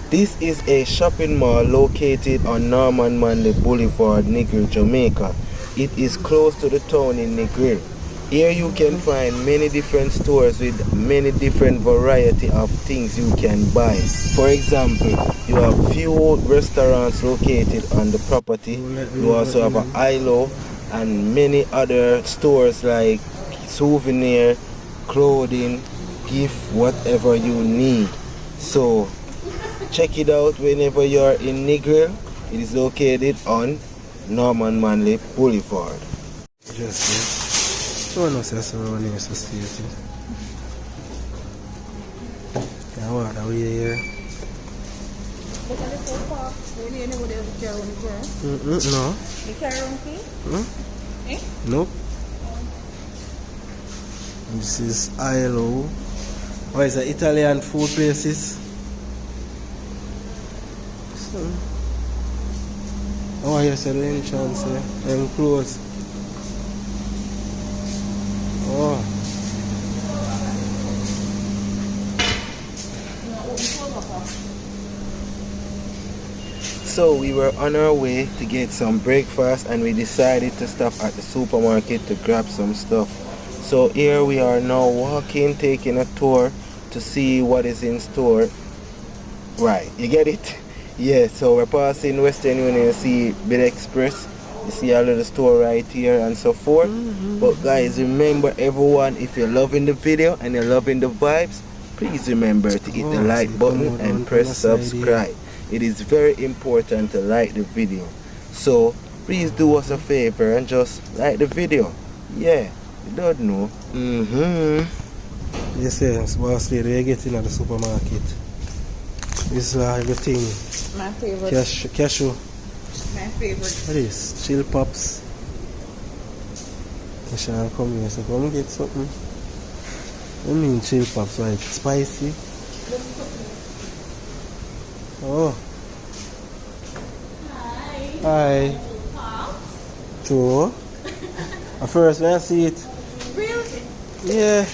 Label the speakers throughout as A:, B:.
A: This is a shopping mall located on Norman Manley Boulevard, Negril, Jamaica. It is close to the town in Negril. Here you can find many different stores with many different variety of things you can buy. For example, you have few restaurants located on the property. You also have an ILO and many other stores like souvenir, clothing, gift, whatever you need. So check it out whenever you're in Negril. It is located on Norman Manley Boulevard.
B: Just so no say so around here so state. Can walk that way here.
C: Look at the food park. You know what they carry on the ground?
B: No.
C: You carry on key? Eh?
B: Nope. And this is ILO. What is the Italian food places? Oh, yes, the entrance and close. Oh.
A: So we were on our way to get some breakfast and we decided to stop at the supermarket to grab some stuff. So here we are now walking, taking a tour to see what is in store. Right, you get it? Yeah, so we're passing Western Union, you see Bill Express, you see a little store right here and so forth. But guys, remember everyone, if you're loving the video and you're loving the vibes, please remember to hit the like button and press subscribe. It is very important to like the video. So please do us a favor and just like the video. Yeah, you don't know.
B: Yes, yes, boss lady, you get in at the supermarket. This is everything.
C: My favorite.
B: Cashew.
C: My favorite.
B: What is chill pops? I shall come here, so come get something. What do you mean chill pops? Like spicy? Oh.
C: Hi.
B: Hi. Two. At first when I see it.
C: Really?
B: Yeah.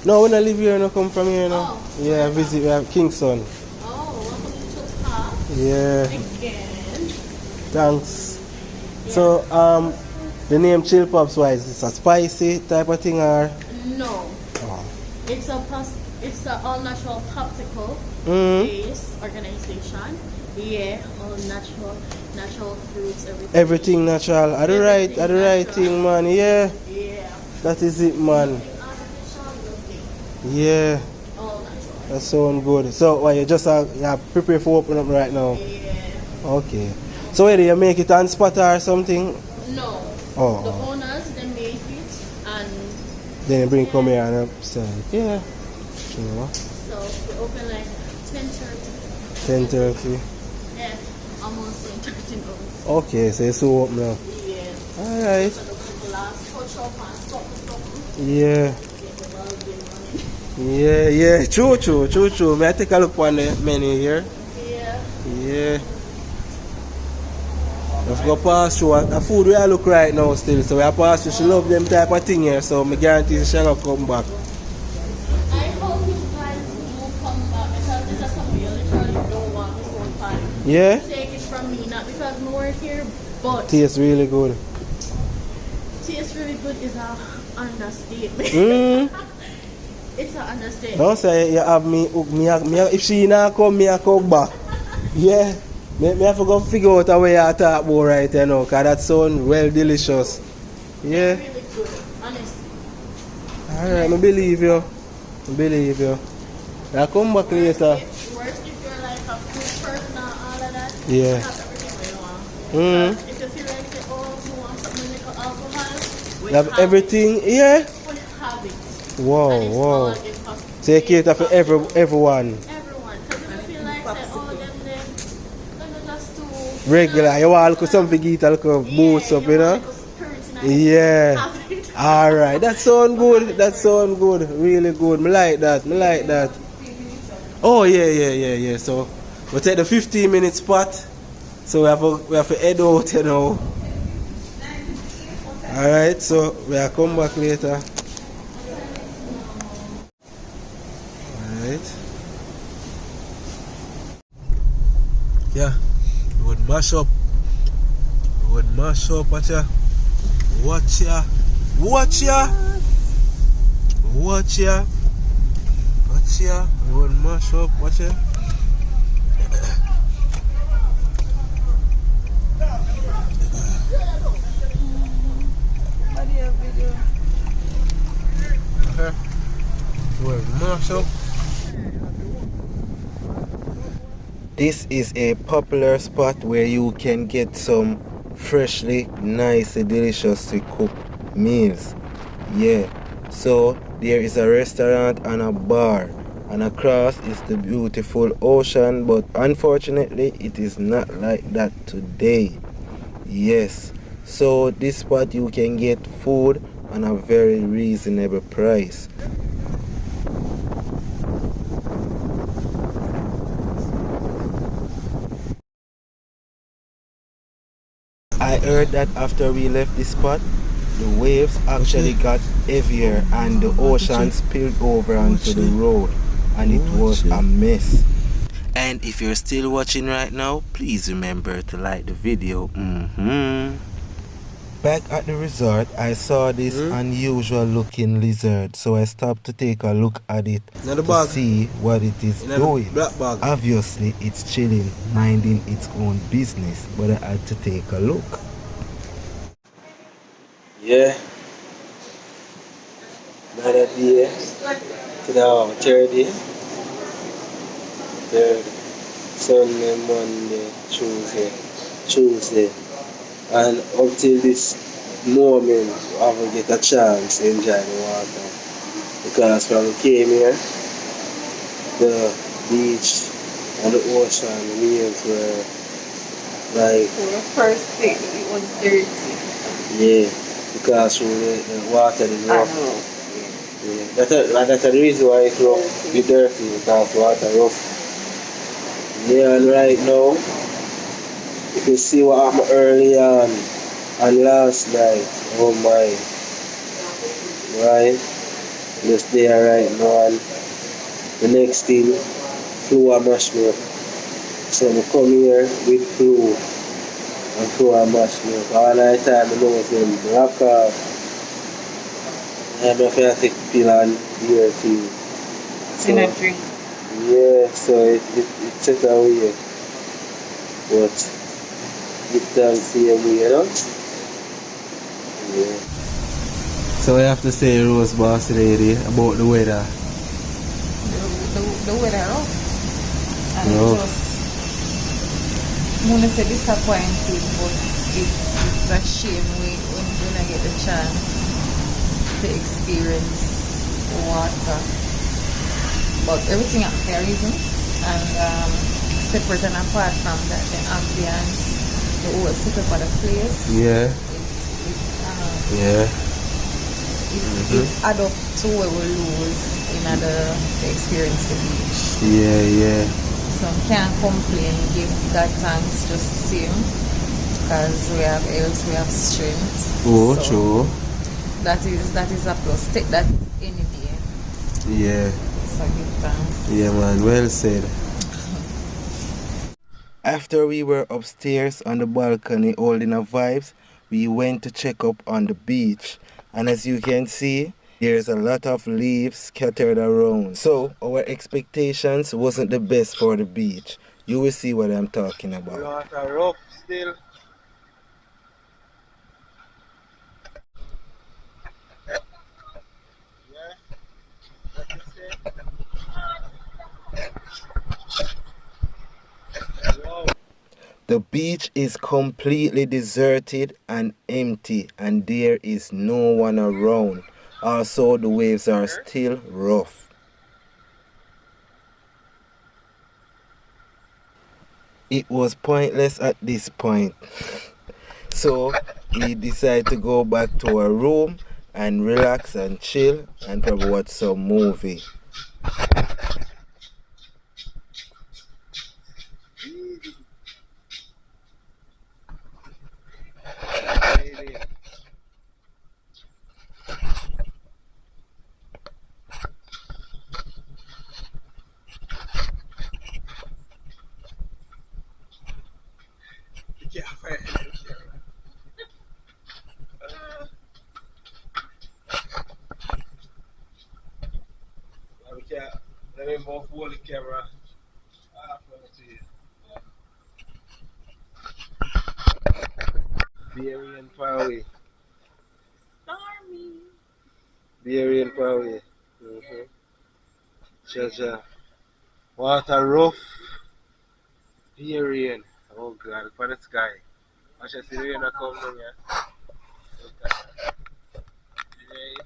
B: No, when I live here, I come from here now.
C: Oh.
B: Yeah, I visit, we have Kingston.
C: Oh, welcome to Top.
B: Yeah.
C: Again.
B: Thanks.
C: Yeah.
B: So, the name Chill Pops wise, it's a spicy type of thing or?
C: No.
B: Oh.
C: It's a all natural popsicle
B: Mm.
C: base organization. Yeah, all natural fruits, everything.
B: Everything natural. Are the right,
C: Everything
B: are the right
C: natural.
B: thing, man. Yeah.
C: Yeah.
B: That is it, man.
C: Artificial, nothing.
B: Yeah.
C: All natural.
B: That sounds good. So, what, you just prepare for open up right now?
C: Yeah.
B: Okay. So, where do you make it on spot or something?
C: No.
B: Oh.
C: The owners, they make it and
B: Then you bring come here and upside. Yeah. Sure.
C: so we open like 10:30.
B: 10:30.
C: Yeah, almost 10:30 now.
B: Okay, so it's so open now.
C: Yeah.
B: Alright.
C: So the last touch up and something.
B: Yeah.
C: Get the ball game running.
B: Yeah. True. May I take a look on the menu here?
C: Yeah.
B: Yeah. Let's go past through the food we are look right now still. So we are past through, she love them type of thing here. So I guarantee she will come back.
C: I hope you guys will come back because this is something you literally don't want this whole time.
B: Yeah?
C: Take it from me, not because we work here, but
B: Tastes really good.
C: tastes really good is a understatement. It's an understatement.
B: Don't say you have me, if she not come, me I come back. Yeah. Me have to go figure out a way you talk about right now, because that sounds well delicious. Yeah.
C: Really good, honestly.
B: Alright, I believe you. I'll come back later.
C: Worst if you're like a food person and all of that.
B: Yeah.
C: You have everything you want. Because if you feel like say, oh, you want something like alcohol, we
B: You have everything, yeah?
C: We have it.
B: Wow,
C: And it's all
B: wow.
C: in possible.
B: So you cater for everyone.
C: Everyone. Because if you feel like say, oh, them just too
B: Regular, you want to look something eat, a little boost up, you know? Yeah. Alright, that sound good. Really good. Me like that. Oh yeah. So we take the 15-minute spot. So we have to head out, you know. Alright, so we'll come back later. Alright. Yeah. Road mash up. Road mash up, watch ya. Watch ya. Watch ya. Watch ya. Watch ya. Road mash up, watch ya. Okay. Road mash up.
A: This is a popular spot where you can get some freshly, nicely, deliciously cooked meals. Yeah, so there is a restaurant and a bar, and across is the beautiful ocean, but unfortunately it is not like that today. Yes, so this spot you can get food on a very reasonable price. I heard that after we left the spot, the waves actually got heavier and the ocean spilled over onto the road, and it was a mess. And if you're still watching right now, please remember to like the video. Back at the resort, I saw this unusual looking lizard, so I stopped to take a look at it to see what it is doing. Obviously, it's chilling, minding its own business, but I had to take a look.
B: Yeah. Another day. Today, third day. Third. Sunday, Monday, Tuesday. And up till this moment, I haven't get a chance to enjoy the water. Because when we came here, the beach and the ocean, the waves were like...
C: For the first thing, it was dirty.
B: Yeah, because the water is rough. Yeah. That's the reason why it's rough, be dirty, because the water rough. Yeah, and right now, if you see what happened early on and last night, oh my, right? Just there right now, and the next thing, floor mash me up. So I come here with floor and floor mash me up. All the time I know it's in black off. And I have to take pill and beer too.
C: So, in a drink.
B: Yeah, so it set away. But give thanks to you, you know? Yeah. So I have to say, Rose Boss Lady, about the weather.
C: The weather rough. And just, I'm gonna say disappointed, but it's a shame when I get the chance to experience water. But everything up there isn't. And separate and apart from that, the ambience, the whole setup of the place.
B: Yeah.
C: It add up to what we lose in the experience the beach.
B: Yeah.
C: So I can't complain, give God thanks just to see him. Because we have health, we have strength.
B: Oh,
C: so
B: true.
C: That is a plus. Take that any day.
B: Yeah.
C: So give thanks.
B: Yeah, man, well said.
A: After we were upstairs on the balcony holding our vibes, we went to check up on the beach. And as you can see, there's a lot of leaves scattered around. So our expectations wasn't the best for the beach. You will see what I'm talking about.
B: Water rough still.
A: The beach is completely deserted and empty, and there is no one around. Also, the waves are still rough. It was pointless at this point. So we decided to go back to our room and relax and chill and probably watch some movie.
B: can't find it. Let me move forward the camera. Beering Power.
C: Stormy.
B: Beering Power. Jaja. Water rough. Beering. Oh God, look at the sky. Watch I see the rain come down here. Look at that. Yeah.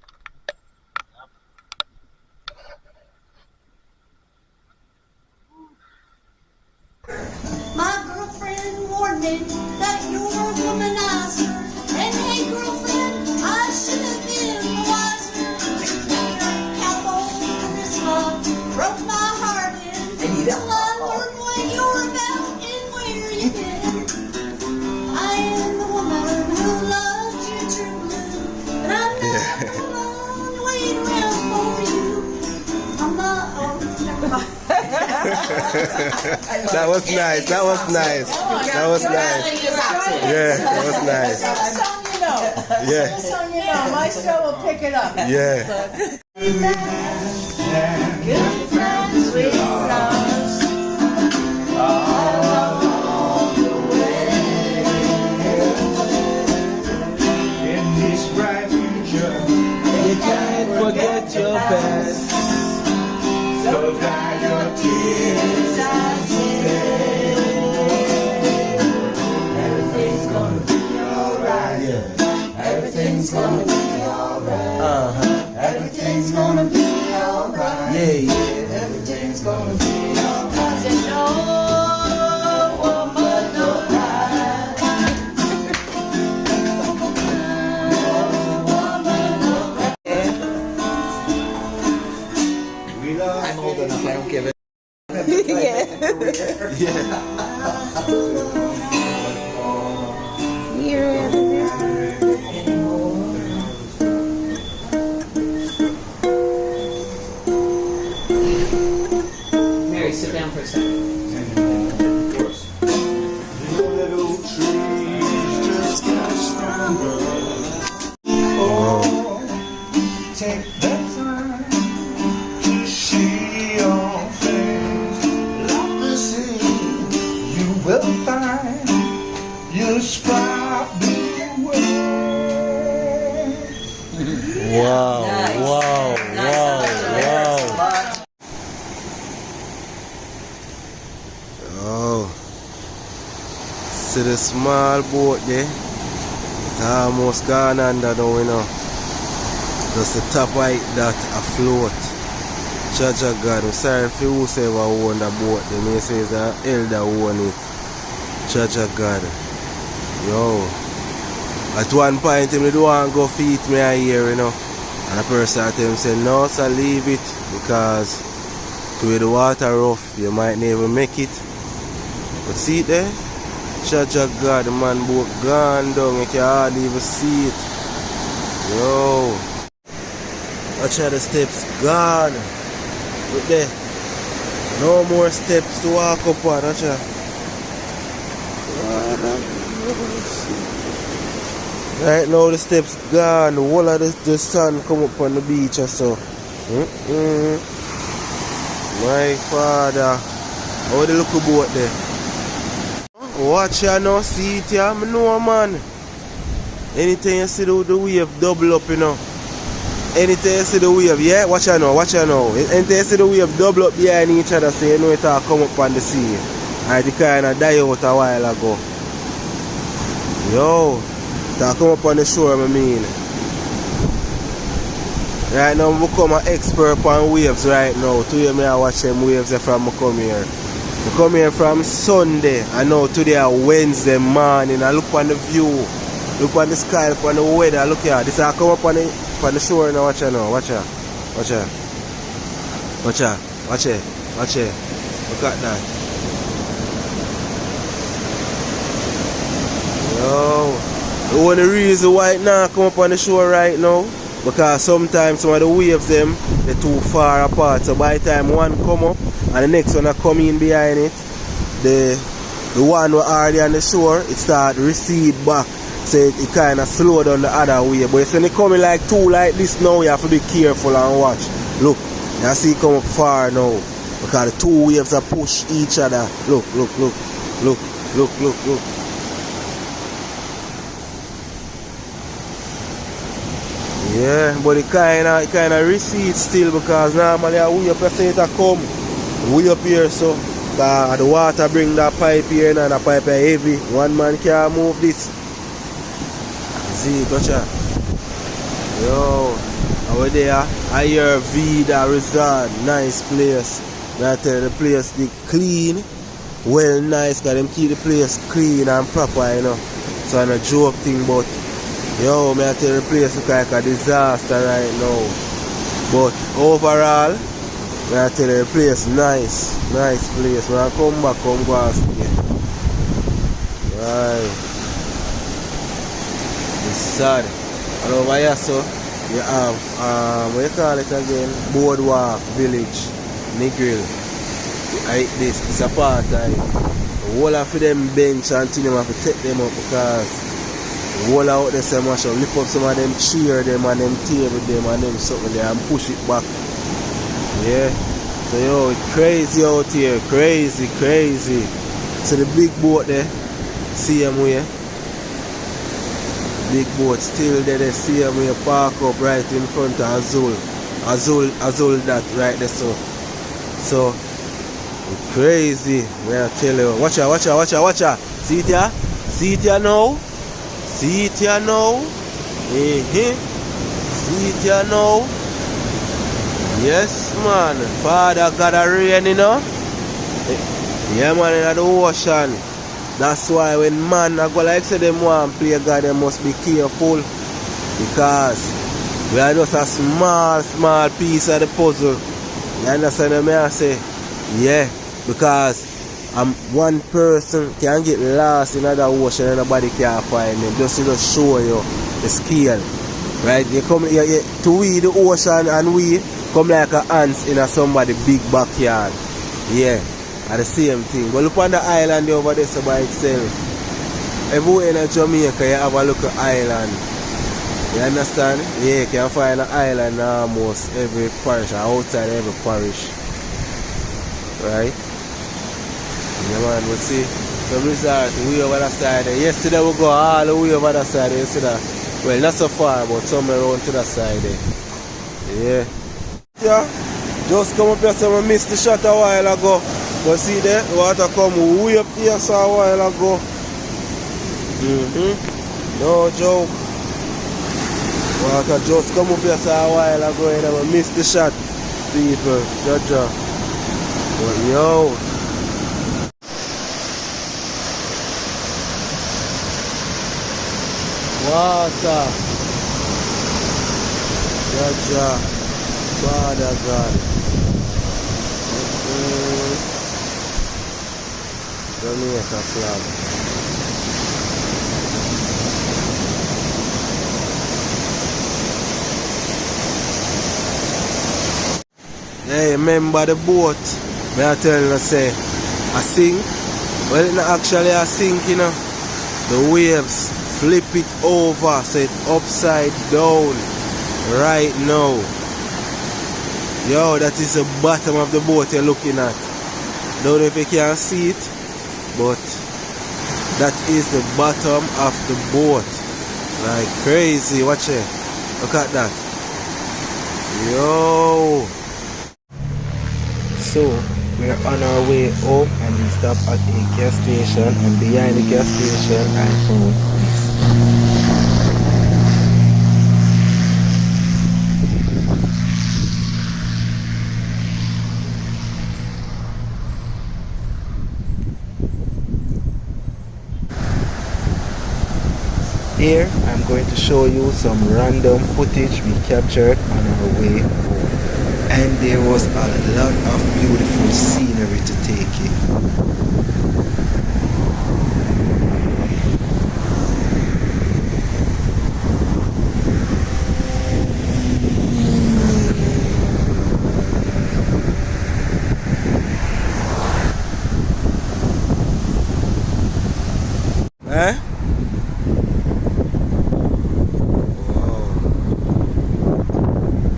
D: My girlfriend warned me that you're a womanizer. And hey, girlfriend, I should have been wiser. Your cowboy charisma broke my heart in. Till I learned what you're about and where you've been. I am the woman who loved you true blue. But I'm not the woman waiting around for you. I'm not. Oh, never mind.
B: That was nice. That was nice. That was nice. Yeah, that was nice.
C: That's the song you know.
B: Yeah.
C: That's the song you know. My show will pick it up.
B: Yeah.
C: Good friends we lost along the way.
E: In this bright future,
B: You can't forget your past.
E: so dry your tears, I say. Everything's gonna be alright.
B: Yeah.
E: Everything's gonna be alright. Everything's gonna be alright.
B: Yeah, yeah.
E: Everything's gonna be alright.
C: Cause you know, woman, no cry.
E: I'm old enough, I don't give it.
C: Mary, sit down for a second.
E: Little trees just got stronger. Oh, take that time to see all things like the sea. You will find your spot beware.
B: Wow, wow, wow, wow. Oh, see the small boat there? It's almost gone under now, you know. Just the top height that afloat. Jaja God, I'm sorry for whoever own the boat. They may say it's an elder who own it. Jaja God. Yo. At one point, him don't want to go feed me a year, you know. And the person tell him, say, no, sir, leave it. Because to where the water rough, you might never make it. But see it there? Jaja God, the man boat gone down. You can hardly even see it. Yo. Watch how the steps gone. Look there. No more steps to walk up on. Watch how. Right now the steps gone. The whole of the sun come up on the beach or so. My father. How the little boat there? Watch here now, see it here. I know, man. Anything you see the wave double up, you know. Anything you see the wave, yeah? Watch here now, watch here now. Anything you see the wave double up behind each other, so you know it all come up on the sea. And it kind of die out a while ago. Yo, it come up on the shore, I mean. Right now, I become an expert on waves right now. Today, I watch them waves from I come here. I come here from Sunday, and now today is Wednesday morning. I look on the view, look on the sky, look on the weather. Look here, this I come up on the shore now. Watch it now, watch it, watch it, watch it, watch it, watch it. Look at that. Yo, the only reason why it now come up on the shore right now, because sometimes some of the waves them they're too far apart. So by the time one come up and the next one are come in behind it, the the one who already on the shore, it start recede back. So it kind of slow down the other way. But when it coming like two like this now, you have to be careful and watch. Look, you see it come up far now. Because the two waves are push each other. Look. Yeah, but it kinda recede still because normally a way up say it come way up here so the water bring that pipe here and the pipe is heavy. One man can't move this. See, gotcha. Yo, over there, I hear Vida Resort, nice place. I tell you, the place they clean, well nice, because them keep the place clean and proper, you know. So I'm a joke thing, but yo, I tell you, the place look like a disaster right now. But overall, I tell you, the place nice place. When I come back, come go and stay. Right. It's sad. And over here, so you have what you call it again? Boardwalk Village, Negril. It's a part of it. The whole of them bench and thing, them have to take them up because the whole out there say mash up, lift up some of them chair them and them table them and them something there and push it back. Yeah. So yo, it's crazy out here, crazy. So the big boat there, same way. Big boat still there, they see him when you park up right in front of Azul that right there so it's crazy, man, I tell you. Watch out. See it here now. See it here now. Yes man, Father God a rain, you know. Yeah man, in the ocean. That's why when man I go like say them want play God, they must be careful because we are just a small piece of the puzzle. You understand me? I say, yeah, because one person can get lost in the ocean and nobody can find them. Just to show you the scale, right? You come to we the ocean and we come like a ants in a somebody big backyard. Yeah. Are the same thing. But look on the island over there so by itself. Everywhere in Jamaica you have a look at island. You understand? Yeah, you can find an island almost every parish or outside every parish. Right? Yeah man, we see the resort way over the side there. Yesterday we go all the way over the side there. You see that? Well, not so far, but somewhere around to the side there. Yeah, just come up here so we missed the shot a while ago. But see there, the water come way up here so a while ago. No joke. Water just come up here so a while ago and we missed the shot, people. Jaja. But yo. Water. Jaja. Father God. Jamaica flag. Hey, remember the boat? May I tell you, say, I sink. Well, it's not actually a sink, you know. The waves flip it over, so it's upside down right now. Yo, that is the bottom of the boat you're looking at. Don't know if you can see it, but that is the bottom of the boat. Like crazy, watch it. Look at that. Yo.
A: So we're on our way home and we stop at a gas station, and behind the gas station I found this. Here I'm going to show you some random footage we captured on our way home. And there was a lot of beautiful scenery to take in.
B: Eh?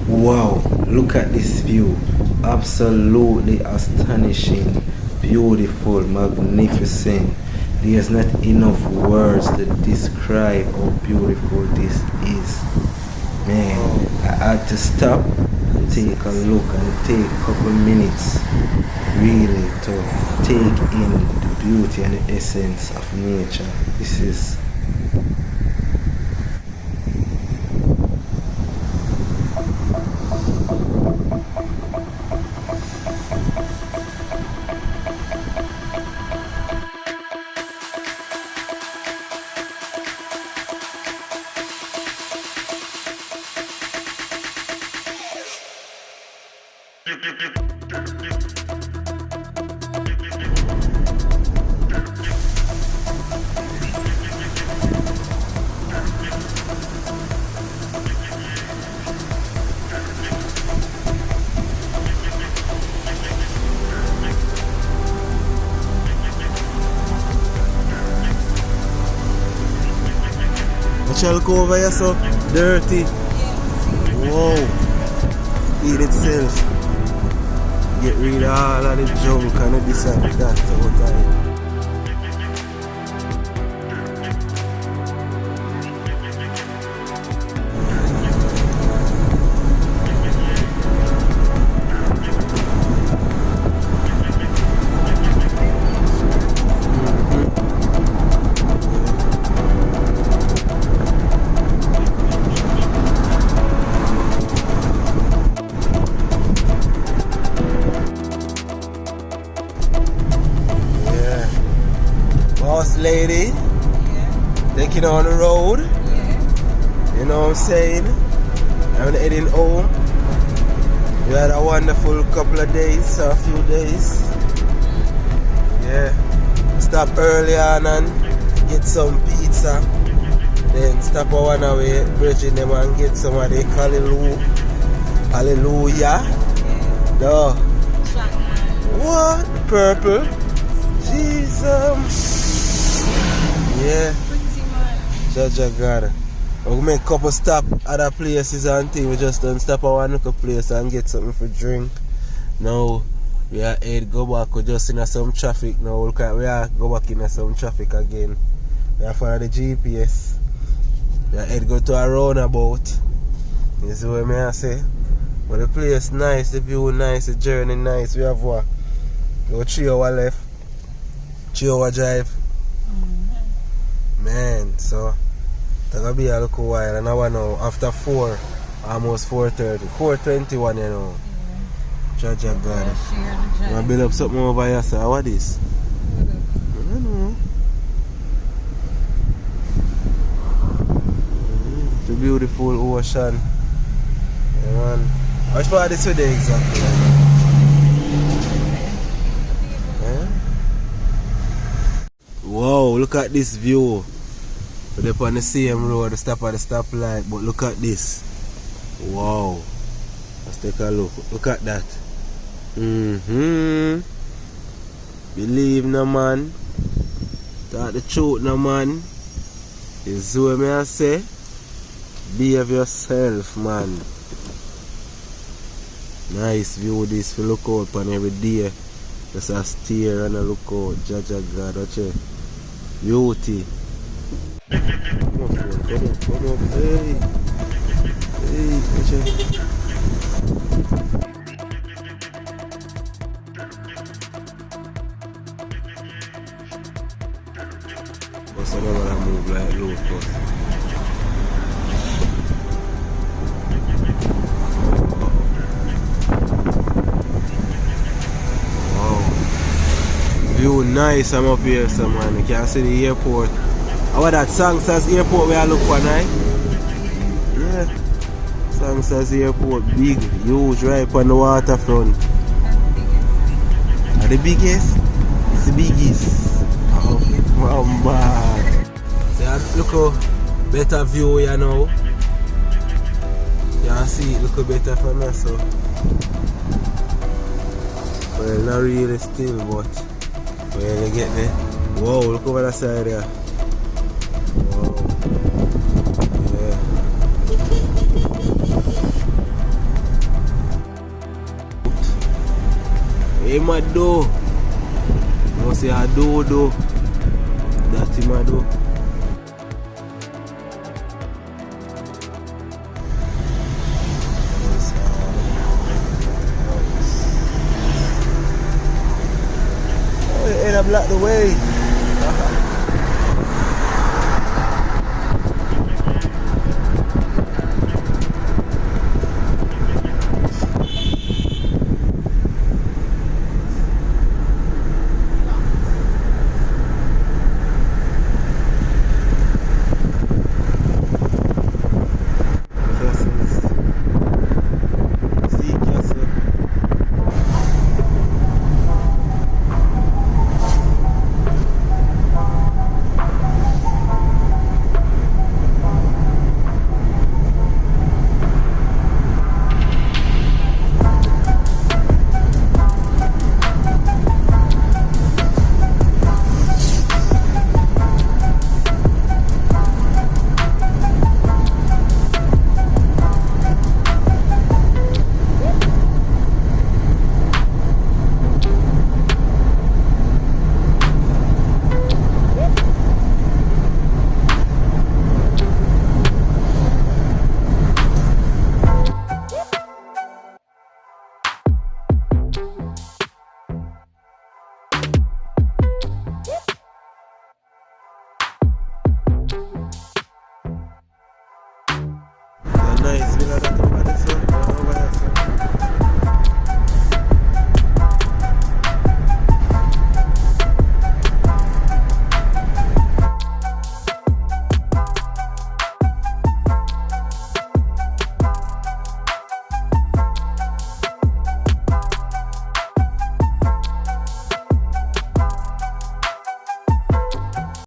A: Wow, look at this view. Absolutely astonishing, beautiful, magnificent. There's not enough words to describe how beautiful this is. Man, I had to stop and take a look and take a couple minutes really to take in the beauty and the essence of nature. This is
B: shall go over here so dirty. Whoa. Eat itself. Get rid of all of the junk and this and that out of it. Boss lady, taking on the road. You know what I'm saying? I'm heading home. We had a wonderful couple of days, a few days. Yeah. Stop early on and get some pizza. Then stop on our way, bridging them and get some of the hallelujah. No. What? The purple? Jesus. Yeah. Jaja God. We make a couple stop at other places and things. We just don't stop at one little place and get something for drink. Now we are head go back. We just in some traffic now. Look at we are go back in some traffic again. We are follow the GPS. We are head go to a roundabout. You see what I say? But the place nice, the view nice, the journey nice. We have what? Go 3 hours left. 3 hour drive. Man, so it's gonna be a little while, and now now after 4, almost 4:30, 4:21, you know. Jaja God. You wanna build up something over here, sir? What is? I don't know. It's a beautiful ocean. Yeah, man. Which part is today exactly? Yeah? Wow, look at this view. We're up on the same road, stop at the stoplight, but look at this. Wow. Let's take a look. Look at that. Believe no man. Talk the truth no man. Is what me I say. Behave yourself, man. Nice view this for look out on every day. Just a steer and a look out. Jaja God, watch it. Beauty. Come on, come on. Hey. Hey, watch it. What's the number that move like low cut? View nice, I'm up here, so man. You can see the airport. How that Sangsters airport where I look for night? Yeah. Sangsters airport, big, huge, right on the waterfront. Are the biggest? It's the biggest. Oh man. So look how better view you know. You can see it look a better from here, so. Well, not really still, but when you get there. Whoa, look over that side there. him a do. I say I do. That him a do. Oh, and I blocked the way.